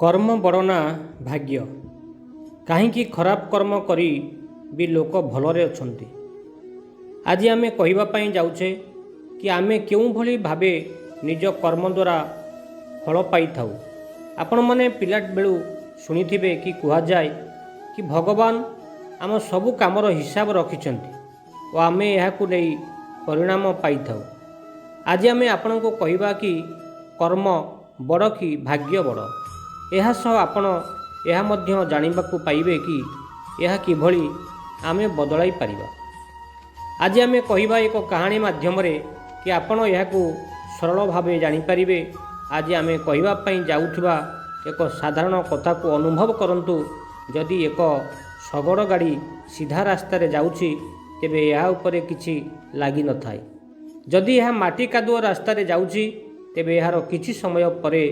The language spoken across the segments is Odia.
कर्म बड़ना भाग्य कहीं खराब कर्म करी भी लोक भलरे अछंती। आज आमे कहिबापई जाउछे कि आमे केउं भली भाबे निज कर्म द्वारा फल पाई थाउ। आपण माने पिलाट बेलू शुणिथिबे कि कुहा जाए कि भगवान आम सबु कामर हिसाब रखिछंती और आमे एहाकु नै परिणाम पाई थाउ। आज आमे आपनको कहिबा कि कर्म बड़ कि भाग्य बड़। ଏହା ସହ ଆପଣ ଏହା ମଧ୍ୟ ଜାଣିବାକୁ ପାଇବେ କି ଏହା କିଭଳି ଆମେ ବଦଳାଇ ପାରିବା। ଆଜି ଆମେ କହିବା ଏକ କାହାଣୀ ମାଧ୍ୟମରେ କି ଆପଣ ଏହାକୁ ସରଳ ଭାବେ ଜାଣିପାରିବେ। ଆଜି ଆମେ କହିବା ପାଇଁ ଯାଉଥିବା ଏକ ସାଧାରଣ କଥାକୁ ଅନୁଭବ କରନ୍ତୁ। ଯଦି ଏକ ଶଗଡ଼ ଗାଡ଼ି ସିଧା ରାସ୍ତାରେ ଯାଉଛି ତେବେ ଏହା ଉପରେ କିଛି ଲାଗିନଥାଏ। ଯଦି ଏହା ମାଟି କାଦୁଅ ରାସ୍ତାରେ ଯାଉଛି ତେବେ ଏହାର କିଛି ସମୟ ପରେ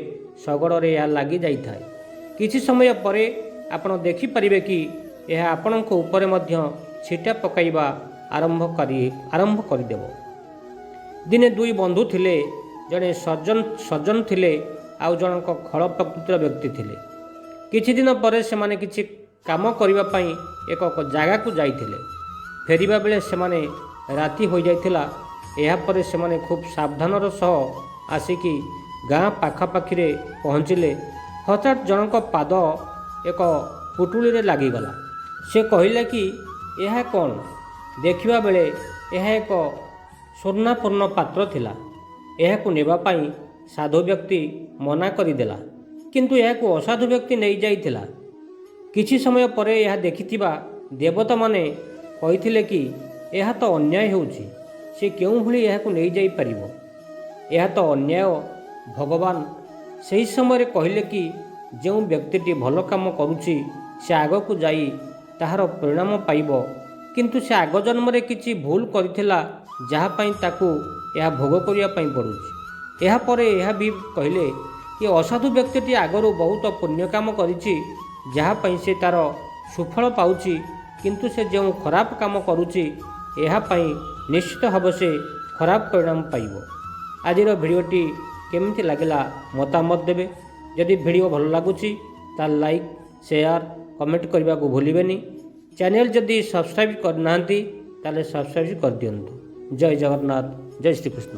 ଶଗଡ଼ରେ ଏହା ଲାଗି ଯାଇଥାଏ। କିଛି ସମୟ ପରେ ଆପଣ ଦେଖିପାରିବେ କି ଏହା ଆପଣଙ୍କ ଉପରେ ମଧ୍ୟ ଛିଟା ପକାଇବା ଆରମ୍ଭ କରିଦେବ। ଦିନେ ଦୁଇ ବନ୍ଧୁ ଥିଲେ, ଜଣେ ସଜ୍ଜନ ଥିଲେ ଆଉ ଜଣକ ଖଳ ପ୍ରକୃତିର ବ୍ୟକ୍ତି ଥିଲେ। କିଛି ଦିନ ପରେ ସେମାନେ କିଛି କାମ କରିବା ପାଇଁ ଏକ ଜାଗାକୁ ଯାଇଥିଲେ। ଫେରିବା ବେଳେ ସେମାନେ ରାତି ହୋଇଯାଇଥିଲା। ଏହାପରେ ସେମାନେ ଖୁବ୍ ସାବଧାନର ସହ ଆସିକି ଗାଁ ପାଖାପାଖିରେ ପହଞ୍ଚିଲେ। ହଠାତ୍ ଜଣଙ୍କ ପାଦ ଏକ ପୁଟୁଳିରେ ଲାଗିଗଲା। ସେ କହିଲେ କି ଏହା କ'ଣ? ଦେଖିବା ବେଳେ ଏହା ଏକ ସ୍ୱର୍ଣ୍ଣାପନ୍ନ ପାତ୍ର ଥିଲା। ଏହାକୁ ନେବା ପାଇଁ ସାଧୁ ବ୍ୟକ୍ତି ମନା କରିଦେଲା, କିନ୍ତୁ ଏହାକୁ ଅସାଧୁ ବ୍ୟକ୍ତି ନେଇଯାଇଥିଲା। କିଛି ସମୟ ପରେ ଏହା ଦେଖିଥିବା ଦେବତାମାନେ କହିଥିଲେ କି ଏହା ତ ଅନ୍ୟାୟ ହେଉଛି, ସେ କେଉଁଭଳି ଏହାକୁ ନେଇଯାଇପାରିବ? ଏହା ତ ଅନ୍ୟାୟ। ଭଗବାନ ସେହି ସମୟରେ କହିଲେ କି ଯେଉଁ ବ୍ୟକ୍ତିଟି ଭଲ କାମ କରୁଛି ସେ ଆଗକୁ ଯାଇ ତାହାର ପରିଣାମ ପାଇବ, କିନ୍ତୁ ସେ ଆଗ ଜନ୍ମରେ କିଛି ଭୁଲ କରିଥିଲା ଯାହା ପାଇଁ ତାକୁ ଏହା ଭୋଗ କରିବା ପାଇଁ ପଡ଼ୁଛି। ଏହାପରେ ଏହା ବି କହିଲେ କି ଅସାଧୁ ବ୍ୟକ୍ତିଟି ଆଗରୁ ବହୁତ ପୁଣ୍ୟ କାମ କରିଛି ଯାହା ପାଇଁ ସେ ତାର ସୁଫଳ ପାଉଛି, କିନ୍ତୁ ସେ ଯେଉଁ ଖରାପ କାମ କରୁଛି ଏହା ପାଇଁ ନିଶ୍ଚିତ ଭାବେ ସେ ଖରାପ ପରିଣାମ ପାଇବ। ଆଜିର ଭିଡ଼ିଓଟି କେମିତି ଲାଗିଲା ମତାମତ ଦେବେ। ଯଦି ଭିଡ଼ିଓ ଭଲ ଲାଗୁଛି ତାହେଲେ ଲାଇକ୍, ସେୟାର, କମେଣ୍ଟ କରିବାକୁ ଭୁଲିବେନି। ଚ୍ୟାନେଲ ଯଦି ସବସ୍କ୍ରାଇବ୍ କରିନାହାନ୍ତି ତାହେଲେ ସବସ୍କ୍ରାଇବ୍ କରିଦିଅନ୍ତୁ। ଜୟ ଜଗନ୍ନାଥ, ଜୟ ଶ୍ରୀକୃଷ୍ଣ।